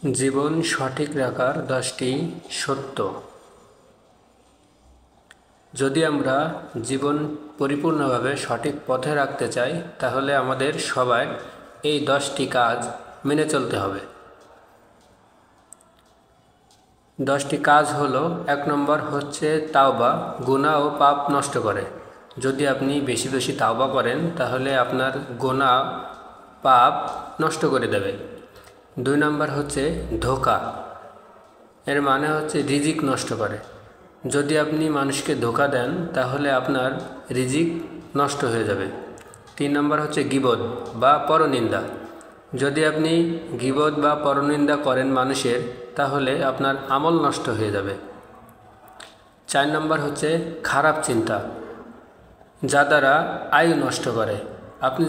জীবন সঠিক রাখার 10টি সত্য। যদি আমরা জীবন পরিপূর্ণভাবে সঠিক পথে রাখতে চাই তাহলে আমাদের সবার এই 10টি কাজ মেনে চলতে হবে। 10টি কাজ হলো, 1 নম্বর হচ্ছে তাওবা, গুনাহ ও পাপ নষ্ট করে। যদি আপনি বেশি বেশি তাওবা করেন তাহলে আপনার গুনাহ পাপ নষ্ট করে দেবে। 2 নম্বর হচ্ছে ধোঁকা, এর মানে হচ্ছে রিজিক নষ্ট করে। যদি আপনি মানুষকে ধোঁকা দেন তাহলে আপনার রিজিক নষ্ট হয়ে যাবে। 3 নম্বর হচ্ছে গীবত বা পরনিন্দা, যদি আপনি গীবত বা পরনিন্দা করেন মানুষের তাহলে আপনার আমল নষ্ট হয়ে যাবে। 4 নম্বর হচ্ছে খারাপ চিন্তা, যা দ্বারা আয়ু নষ্ট করে। আপনি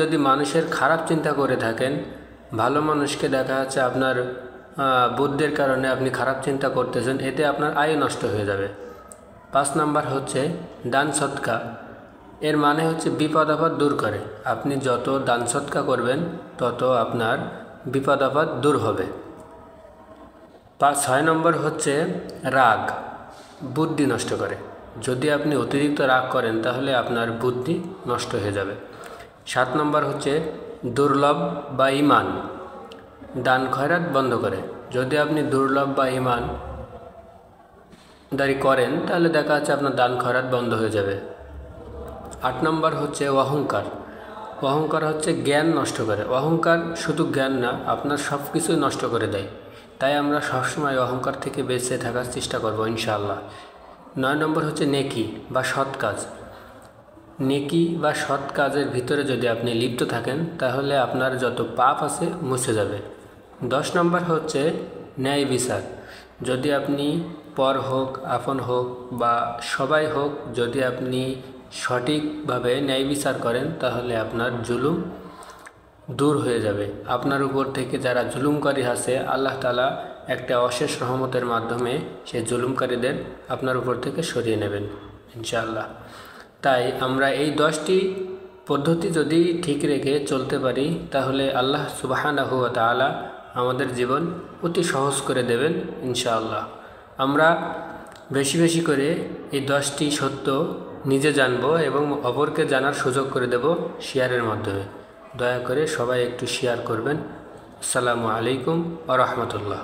যদি মানুষের খারাপ চিন্তা করে থাকেন, ভালো মানুষকে দেখা যাচ্ছে আপনার বুদ্ধির কারণে আপনি খারাপ চিন্তা করতেছেন, এতে আপনার আয়ু নষ্ট হয়ে যাবে। 5 নম্বর হচ্ছে দান সৎকা, এর মানে হচ্ছে বিপদ আপদ দূর করে। আপনি যত দান সৎকা করবেন তত আপনার বিপদ আপদ দূর হবে। 6 নম্বর হচ্ছে রাগ, বুদ্ধি নষ্ট করে। যদি আপনি অতিরিক্ত রাগ করেন তাহলে আপনার বুদ্ধি নষ্ট হয়ে যাবে। 7 নম্বর হচ্ছে দুর্লভ বা ঈমান, দান খয়রাত বন্ধ করে। যদি আপনি দুর্লভ বা ঈমানদারি করেন তাহলে দেখা যাচ্ছে আপনার দান খয়রাত বন্ধ হয়ে যাবে। 8 নম্বর হচ্ছে অহংকার, অহংকার হচ্ছে জ্ঞান নষ্ট করে। অহংকার শুধু জ্ঞান না, আপনার সব কিছুই নষ্ট করে দেয়। তাই আমরা সবসময় অহংকার থেকে বেঁচে থাকার চেষ্টা করব ইনশাআল্লাহ। 9 নম্বর হচ্ছে নেকি বা সৎ কাজ, নেকি বা সৎ কাজের ভিতরে যদি আপনি লিপ্ত থাকেন তাহলে আপনার যত পাপ আছে মুছে যাবে। 10 নম্বর হচ্ছে ন্যায় বিচার, যদি আপনি পর হোক আপন হোক বা সবাই হোক, যদি আপনি সঠিকভাবে ন্যায় বিচার করেন তাহলে আপনার জুলুম দূর হয়ে যাবে। আপনার উপর থেকে যারা জুলুমকারী আছে, আল্লাহ তাআলা একটা অশেষ রহমতের মাধ্যমে সেই জুলুমকারীদের আপনার উপর থেকে সরিয়ে নেবেন ইনশাআল্লাহ। তাই আমরা এই 10টি পদ্ধতি যদি ঠিক রেখে চলতে পারি তাহলে আল্লাহ সুবহানাহু ওয়া তাআলা আমাদের জীবন অতি সহজ করে দেবেন ইনশাআল্লাহ। আমরা বেশি বেশি করে এই 10টি সত্য নিজে জানব এবং অপরকে জানার সুযোগ করে দেব শেয়ারের মাধ্যমে। দয়া করে সবাই একটু শেয়ার করবেন। আসসালামু আলাইকুম ওয়া রাহমাতুল্লাহ।